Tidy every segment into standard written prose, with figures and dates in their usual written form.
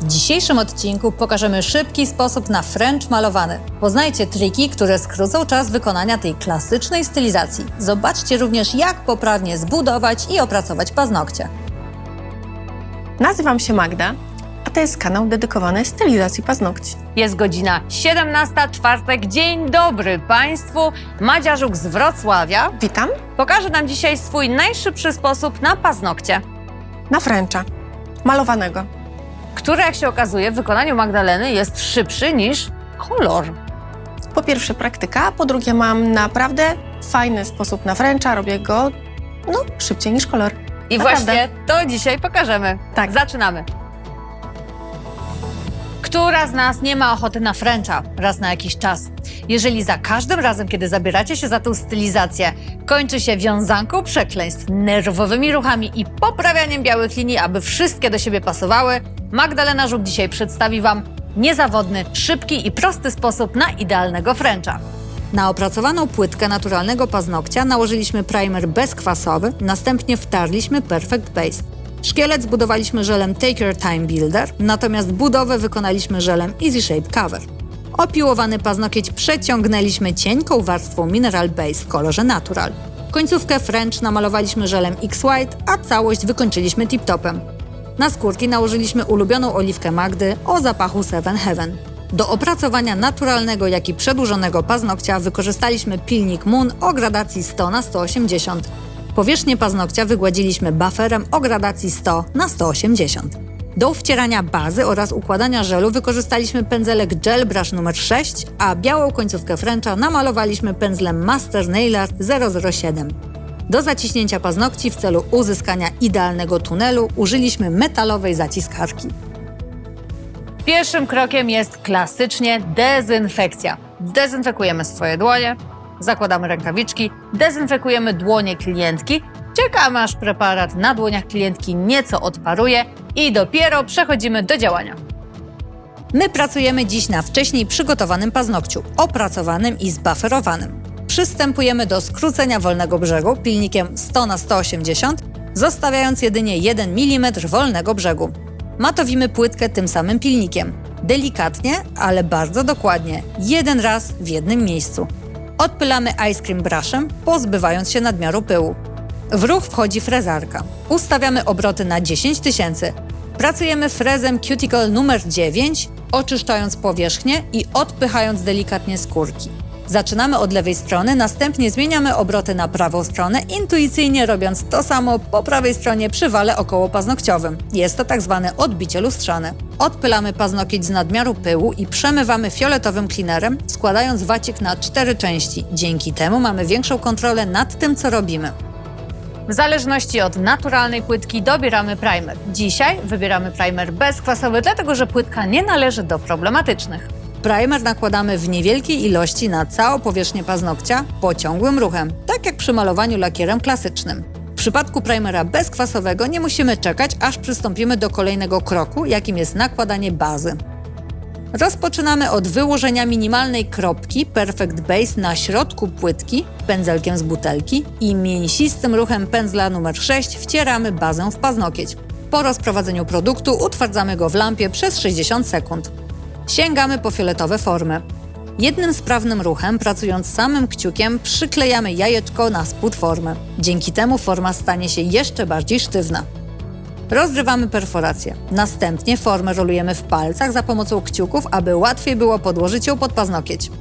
W dzisiejszym odcinku pokażemy szybki sposób na French malowany. Poznajcie triki, które skrócą czas wykonania tej klasycznej stylizacji. Zobaczcie również, jak poprawnie zbudować i opracować paznokcie. Nazywam się Magda, a to jest kanał dedykowany stylizacji paznokci. Jest godzina 17, czwartek. Dzień dobry Państwu. Madzia Żuk z Wrocławia Witam pokaże nam dzisiaj swój najszybszy sposób na paznokcie, na Frencha, malowanego. który, jak się okazuje, w wykonaniu Magdaleny jest szybszy niż kolor. Po pierwsze praktyka, po drugie mam naprawdę fajny sposób na Frencha, robię go szybciej niż kolor. I Naprawdę. właśnie to dzisiaj pokażemy. Tak. Zaczynamy. Która z nas nie ma ochoty na Frencha raz na jakiś czas? Jeżeli za każdym razem, kiedy zabieracie się za tą stylizację, kończy się wiązanką przekleństw, nerwowymi ruchami i poprawianiem białych linii, aby wszystkie do siebie pasowały, Magdalena Żuk dzisiaj przedstawi Wam niezawodny, szybki i prosty sposób na idealnego Frencha. Na opracowaną płytkę naturalnego paznokcia nałożyliśmy primer bezkwasowy, następnie wtarliśmy Perfect Base. Szkielet zbudowaliśmy żelem Take Your Time Builder, natomiast budowę wykonaliśmy żelem Easy Shape Cover. Opiłowany paznokieć przeciągnęliśmy cienką warstwą Mineral Base w kolorze Natural. Końcówkę French namalowaliśmy żelem X-White, a całość wykończyliśmy tip-topem. Na skórki nałożyliśmy ulubioną oliwkę Magdy o zapachu Seven Heaven. Do opracowania naturalnego, jak i przedłużonego paznokcia wykorzystaliśmy pilnik Moon o gradacji 100×180. Powierzchnię paznokcia wygładziliśmy bufferem o gradacji 100×180. Do wcierania bazy oraz układania żelu wykorzystaliśmy pędzelek Gel Brush numer 6, a białą końcówkę Frencha namalowaliśmy pędzlem Master Nailer 007. Do zaciśnięcia paznokci w celu uzyskania idealnego tunelu użyliśmy metalowej zaciskarki. Pierwszym krokiem jest klasycznie dezynfekcja. Dezynfekujemy swoje dłonie, zakładamy rękawiczki, dezynfekujemy dłonie klientki, czekamy aż preparat na dłoniach klientki nieco odparuje i dopiero przechodzimy do działania. My pracujemy dziś na wcześniej przygotowanym paznokciu, opracowanym i zbufferowanym. Przystępujemy do skrócenia wolnego brzegu pilnikiem 100×180, zostawiając jedynie 1 mm wolnego brzegu. Matowimy płytkę tym samym pilnikiem. Delikatnie, ale bardzo dokładnie, jeden raz w jednym miejscu. Odpylamy Ice Cream Brushem, pozbywając się nadmiaru pyłu. W ruch wchodzi frezarka. Ustawiamy obroty na 10 000. Pracujemy frezem Cuticle numer 9, oczyszczając powierzchnię i odpychając delikatnie skórki. Zaczynamy od lewej strony, następnie zmieniamy obroty na prawą stronę, intuicyjnie robiąc to samo po prawej stronie przy wale okołopaznokciowym. Jest to tak zwane odbicie lustrzane. Odpylamy paznokieć z nadmiaru pyłu i przemywamy fioletowym cleanerem, składając wacik na 4 części. Dzięki temu mamy większą kontrolę nad tym, co robimy. W zależności od naturalnej płytki dobieramy primer. Dzisiaj wybieramy primer bezkwasowy, dlatego że płytka nie należy do problematycznych. Primer nakładamy w niewielkiej ilości na całą powierzchnię paznokcia pociągłym ruchem, tak jak przy malowaniu lakierem klasycznym. W przypadku primera bezkwasowego nie musimy czekać, aż przystąpimy do kolejnego kroku, jakim jest nakładanie bazy. Rozpoczynamy od wyłożenia minimalnej kropki Perfect Base na środku płytki pędzelkiem z butelki i mięsistym ruchem pędzla numer 6 wcieramy bazę w paznokieć. Po rozprowadzeniu produktu utwardzamy go w lampie przez 60 sekund. Sięgamy po fioletowe formy. Jednym sprawnym ruchem, pracując samym kciukiem, przyklejamy jajeczko na spód formy. Dzięki temu forma stanie się jeszcze bardziej sztywna. Rozrywamy perforację. Następnie formę rolujemy w palcach za pomocą kciuków, aby łatwiej było podłożyć ją pod paznokieć.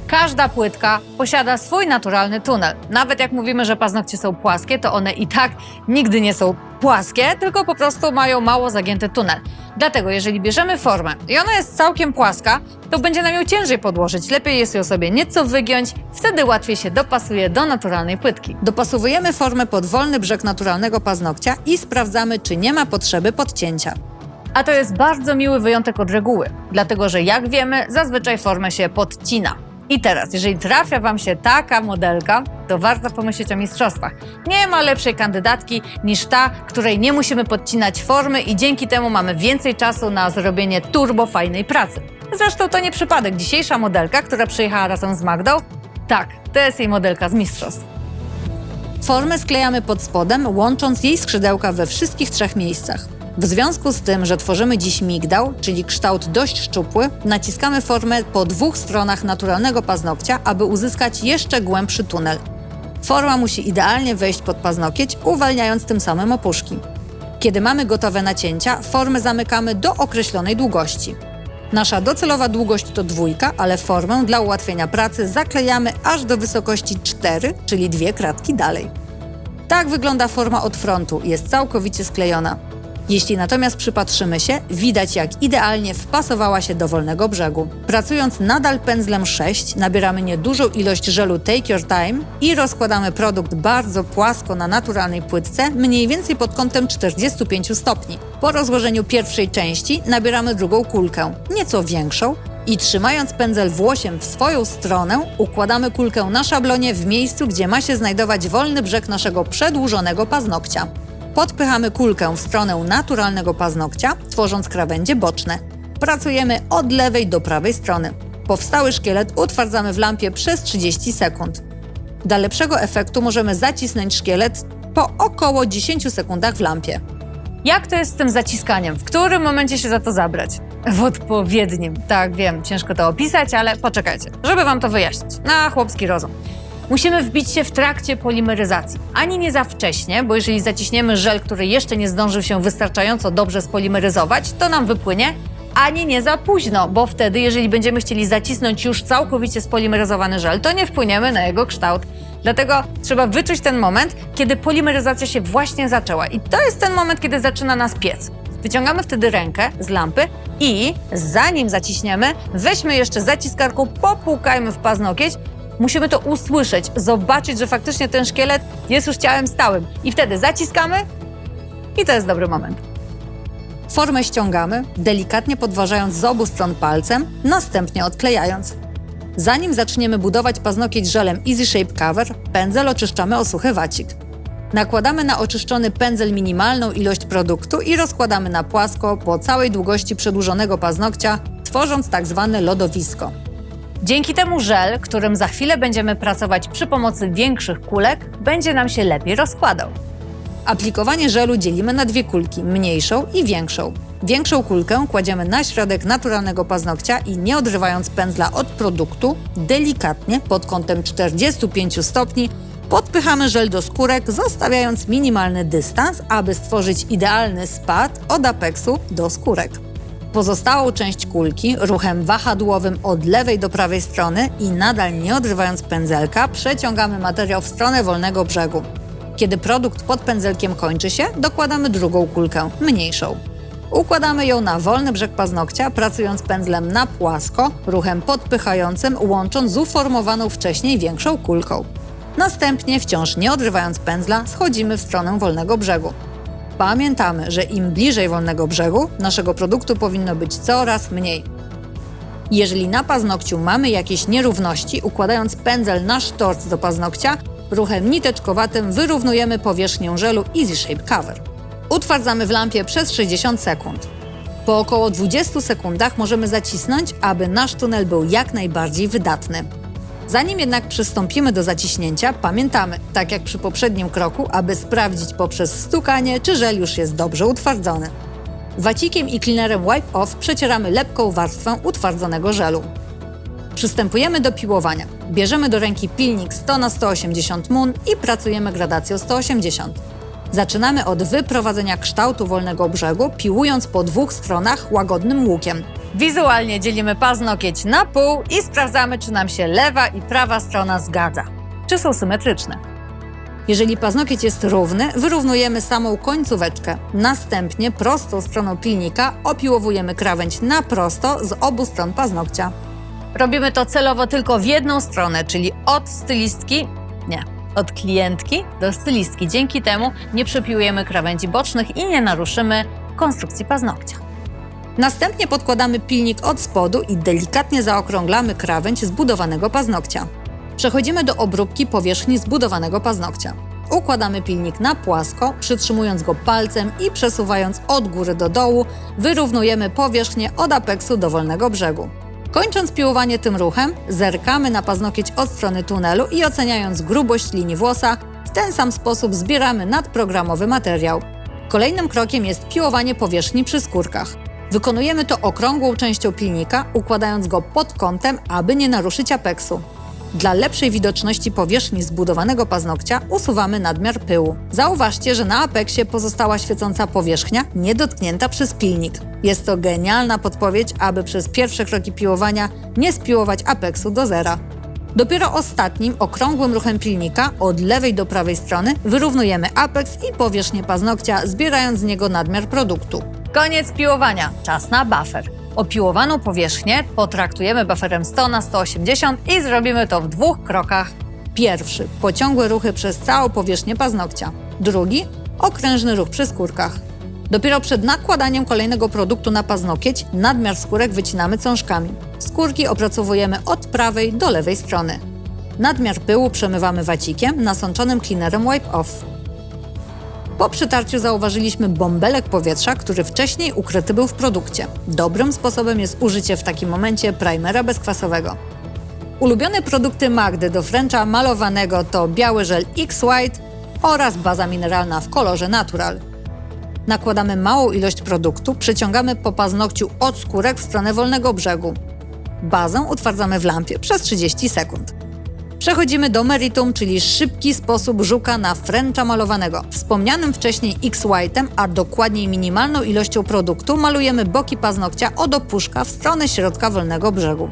Każda płytka posiada swój naturalny tunel. Nawet jak mówimy, że paznokcie są płaskie, to one i tak nigdy nie są płaskie, tylko po prostu mają mało zagięty tunel. Dlatego jeżeli bierzemy formę i ona jest całkiem płaska, to będzie nam ją ciężej podłożyć. Lepiej jest ją sobie nieco wygiąć, wtedy łatwiej się dopasuje do naturalnej płytki. Dopasowujemy formę pod wolny brzeg naturalnego paznokcia i sprawdzamy, czy nie ma potrzeby podcięcia. A to jest bardzo miły wyjątek od reguły, dlatego że jak wiemy, zazwyczaj formę się podcina. I teraz, jeżeli trafia Wam się taka modelka, to warto pomyśleć o mistrzostwach. Nie ma lepszej kandydatki niż ta, której nie musimy podcinać formy i dzięki temu mamy więcej czasu na zrobienie turbo fajnej pracy. Zresztą to nie przypadek. Dzisiejsza modelka, która przyjechała razem z Magdą, tak, to jest jej modelka z mistrzostw. Formę sklejamy pod spodem, łącząc jej skrzydełka we wszystkich 3 miejscach. W związku z tym, że tworzymy dziś migdał, czyli kształt dość szczupły, naciskamy formę po 2 stronach naturalnego paznokcia, aby uzyskać jeszcze głębszy tunel. Forma musi idealnie wejść pod paznokieć, uwalniając tym samym opuszki. Kiedy mamy gotowe nacięcia, formę zamykamy do określonej długości. Nasza docelowa długość to 2, ale formę dla ułatwienia pracy zaklejamy aż do wysokości 4, czyli 2 kratki dalej. Tak wygląda forma od frontu, jest całkowicie sklejona. Jeśli natomiast przypatrzymy się, widać jak idealnie wpasowała się do wolnego brzegu. Pracując nadal pędzlem 6, nabieramy niedużą ilość żelu Take Your Time i rozkładamy produkt bardzo płasko na naturalnej płytce, mniej więcej pod kątem 45 stopni. Po rozłożeniu pierwszej części nabieramy drugą kulkę, nieco większą, i trzymając pędzel włosiem w swoją stronę, układamy kulkę na szablonie w miejscu, gdzie ma się znajdować wolny brzeg naszego przedłużonego paznokcia. Podpychamy kulkę w stronę naturalnego paznokcia, tworząc krawędzie boczne. Pracujemy od lewej do prawej strony. Powstały szkielet utwardzamy w lampie przez 30 sekund. Dla lepszego efektu możemy zacisnąć szkielet po około 10 sekundach w lampie. Jak to jest z tym zaciskaniem? W którym momencie się za to zabrać? W odpowiednim. Tak, wiem, ciężko to opisać, ale poczekajcie, żeby wam to wyjaśnić. Na chłopski rozum. Musimy wbić się w trakcie polimeryzacji. Ani nie za wcześnie, bo jeżeli zaciśniemy żel, który jeszcze nie zdążył się wystarczająco dobrze spolimeryzować, to nam wypłynie, ani nie za późno, bo wtedy, jeżeli będziemy chcieli zacisnąć już całkowicie spolimeryzowany żel, to nie wpłyniemy na jego kształt. Dlatego trzeba wyczuć ten moment, kiedy polimeryzacja się właśnie zaczęła. I to jest ten moment, kiedy zaczyna nas piec. Wyciągamy wtedy rękę z lampy i zanim zaciśniemy, weźmy jeszcze zaciskarką, popłukajmy w paznokieć. Musimy to usłyszeć, zobaczyć, że faktycznie ten szkielet jest już ciałem stałym. I wtedy zaciskamy i to jest dobry moment. Formę ściągamy, delikatnie podważając z obu stron palcem, następnie odklejając. Zanim zaczniemy budować paznokieć żelem Easy Shape Cover, pędzel oczyszczamy o suchy wacik. Nakładamy na oczyszczony pędzel minimalną ilość produktu i rozkładamy na płasko po całej długości przedłużonego paznokcia, tworząc tak zwane lodowisko. Dzięki temu żel, którym za chwilę będziemy pracować przy pomocy większych kulek, będzie nam się lepiej rozkładał. Aplikowanie żelu dzielimy na 2 kulki, mniejszą i większą. Większą kulkę kładziemy na środek naturalnego paznokcia i nie odrywając pędzla od produktu, delikatnie pod kątem 45 stopni podpychamy żel do skórek, zostawiając minimalny dystans, aby stworzyć idealny spad od apeksu do skórek. Pozostałą część kulki ruchem wahadłowym od lewej do prawej strony i nadal nie odrywając pędzelka, przeciągamy materiał w stronę wolnego brzegu. Kiedy produkt pod pędzelkiem kończy się, dokładamy drugą kulkę, mniejszą. Układamy ją na wolny brzeg paznokcia, pracując pędzlem na płasko, ruchem podpychającym, łącząc z uformowaną wcześniej większą kulką. Następnie, wciąż nie odrywając pędzla, schodzimy w stronę wolnego brzegu. Pamiętamy, że im bliżej wolnego brzegu, naszego produktu powinno być coraz mniej. Jeżeli na paznokciu mamy jakieś nierówności, układając pędzel na sztorc do paznokcia, ruchem niteczkowatym wyrównujemy powierzchnię żelu Easy Shape Cover. Utwardzamy w lampie przez 60 sekund. Po około 20 sekundach możemy zacisnąć, aby nasz tunel był jak najbardziej wydatny. Zanim jednak przystąpimy do zaciśnięcia, pamiętamy, tak jak przy poprzednim kroku, aby sprawdzić poprzez stukanie, czy żel już jest dobrze utwardzony. Wacikiem i cleanerem Wipe Off przecieramy lepką warstwę utwardzonego żelu. Przystępujemy do piłowania. Bierzemy do ręki pilnik 100×180 mun i pracujemy gradacją 180. Zaczynamy od wyprowadzenia kształtu wolnego brzegu, piłując po 2 stronach łagodnym łukiem. Wizualnie dzielimy paznokieć na pół i sprawdzamy, czy nam się lewa i prawa strona zgadza. Czy są symetryczne. Jeżeli paznokieć jest równy, wyrównujemy samą końcóweczkę. Następnie prostą stroną pilnika opiłowujemy krawędź na prosto z obu stron paznokcia. Robimy to celowo tylko w jedną stronę, czyli od klientki do stylistki. Dzięki temu nie przepiłujemy krawędzi bocznych i nie naruszymy konstrukcji paznokcia. Następnie podkładamy pilnik od spodu i delikatnie zaokrąglamy krawędź zbudowanego paznokcia. Przechodzimy do obróbki powierzchni zbudowanego paznokcia. Układamy pilnik na płasko, przytrzymując go palcem i przesuwając od góry do dołu, wyrównujemy powierzchnię od apeksu do wolnego brzegu. Kończąc piłowanie tym ruchem, zerkamy na paznokieć od strony tunelu i oceniając grubość linii włosa, w ten sam sposób zbieramy nadprogramowy materiał. Kolejnym krokiem jest piłowanie powierzchni przy skórkach. Wykonujemy to okrągłą częścią pilnika, układając go pod kątem, aby nie naruszyć apeksu. Dla lepszej widoczności powierzchni zbudowanego paznokcia usuwamy nadmiar pyłu. Zauważcie, że na apeksie pozostała świecąca powierzchnia, niedotknięta przez pilnik. Jest to genialna podpowiedź, aby przez pierwsze kroki piłowania nie spiłować apeksu do zera. Dopiero ostatnim, okrągłym ruchem pilnika od lewej do prawej strony wyrównujemy apeks i powierzchnię paznokcia, zbierając z niego nadmiar produktu. Koniec piłowania, czas na buffer. Opiłowaną powierzchnię potraktujemy bufferem 100 na 180 i zrobimy to w 2 krokach. Pierwszy – pociągłe ruchy przez całą powierzchnię paznokcia. Drugi – okrężny ruch przy skórkach. Dopiero przed nakładaniem kolejnego produktu na paznokieć nadmiar skórek wycinamy cążkami. Skórki opracowujemy od prawej do lewej strony. Nadmiar pyłu przemywamy wacikiem nasączonym cleanerem Wipe Off. Po przytarciu zauważyliśmy bąbelek powietrza, który wcześniej ukryty był w produkcie. Dobrym sposobem jest użycie w takim momencie primera bezkwasowego. Ulubione produkty Magdy do fręcza malowanego to biały żel X-White oraz baza mineralna w kolorze Natural. Nakładamy małą ilość produktu, przeciągamy po paznokciu od skórek w stronę wolnego brzegu. Bazę utwardzamy w lampie przez 30 sekund. Przechodzimy do meritum, czyli szybki sposób żuka na fręcza malowanego. Wspomnianym wcześniej X-White'em, a dokładniej minimalną ilością produktu malujemy boki paznokcia od opuszka w stronę środka wolnego brzegu.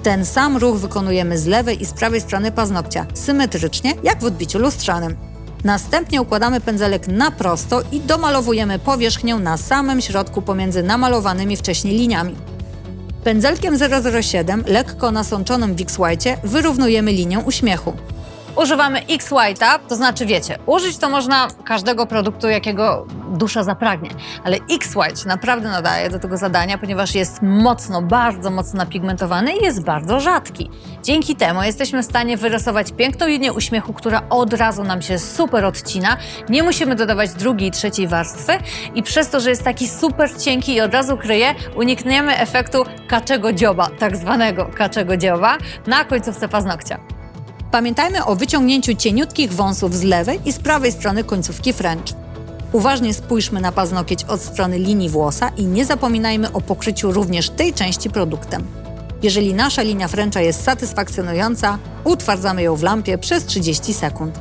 Ten sam ruch wykonujemy z lewej i z prawej strony paznokcia, symetrycznie jak w odbiciu lustrzanym. Następnie układamy pędzelek na prosto i domalowujemy powierzchnię na samym środku pomiędzy namalowanymi wcześniej liniami. Pędzelkiem 007, lekko nasączonym w X-White'cie, wyrównujemy linię uśmiechu. Używamy X-White'a, to znaczy wiecie, użyć to można każdego produktu, jakiego dusza zapragnie, ale X-White naprawdę nadaje do tego zadania, ponieważ jest mocno, bardzo mocno napigmentowany i jest bardzo rzadki. Dzięki temu jesteśmy w stanie wyrysować piękną linię uśmiechu, która od razu nam się super odcina, nie musimy dodawać drugiej i trzeciej warstwy i przez to, że jest taki super cienki i od razu kryje, unikniemy efektu kaczego dzioba, tak zwanego kaczego dzioba, na końcówce paznokcia. Pamiętajmy o wyciągnięciu cieniutkich wąsów z lewej i z prawej strony końcówki fręcz. Uważnie spójrzmy na paznokieć od strony linii włosa i nie zapominajmy o pokryciu również tej części produktem. Jeżeli nasza linia fręcza jest satysfakcjonująca, utwardzamy ją w lampie przez 30 sekund.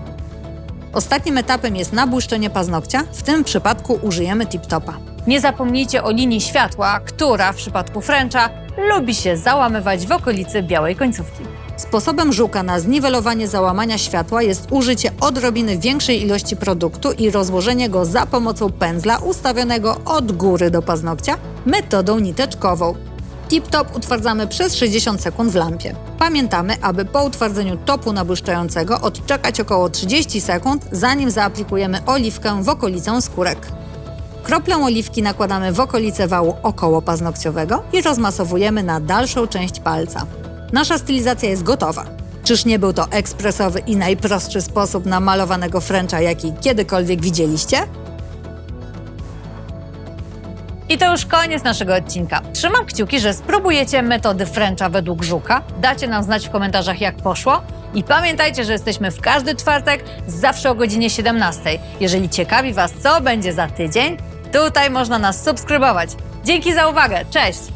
Ostatnim etapem jest nabłyszczenie paznokcia, w tym przypadku użyjemy tip-topa. Nie zapomnijcie o linii światła, która w przypadku fręcza lubi się załamywać w okolicy białej końcówki. Sposobem żuka na zniwelowanie załamania światła jest użycie odrobiny większej ilości produktu i rozłożenie go za pomocą pędzla ustawionego od góry do paznokcia metodą niteczkową. Tip-top utwardzamy przez 60 sekund w lampie. Pamiętamy, aby po utwardzeniu topu nabłyszczającego odczekać około 30 sekund, zanim zaaplikujemy oliwkę w okolicę skórek. Kroplę oliwki nakładamy w okolice wału okołopaznokciowego i rozmasowujemy na dalszą część palca. Nasza stylizacja jest gotowa. Czyż nie był to ekspresowy i najprostszy sposób na malowanego fręcza, jaki kiedykolwiek widzieliście? I to już koniec naszego odcinka. Trzymam kciuki, że spróbujecie metody fręcza według żuka. Dacie nam znać w komentarzach, jak poszło. I pamiętajcie, że jesteśmy w każdy czwartek, zawsze o godzinie 17. Jeżeli ciekawi Was, co będzie za tydzień, tutaj można nas subskrybować. Dzięki za uwagę. Cześć!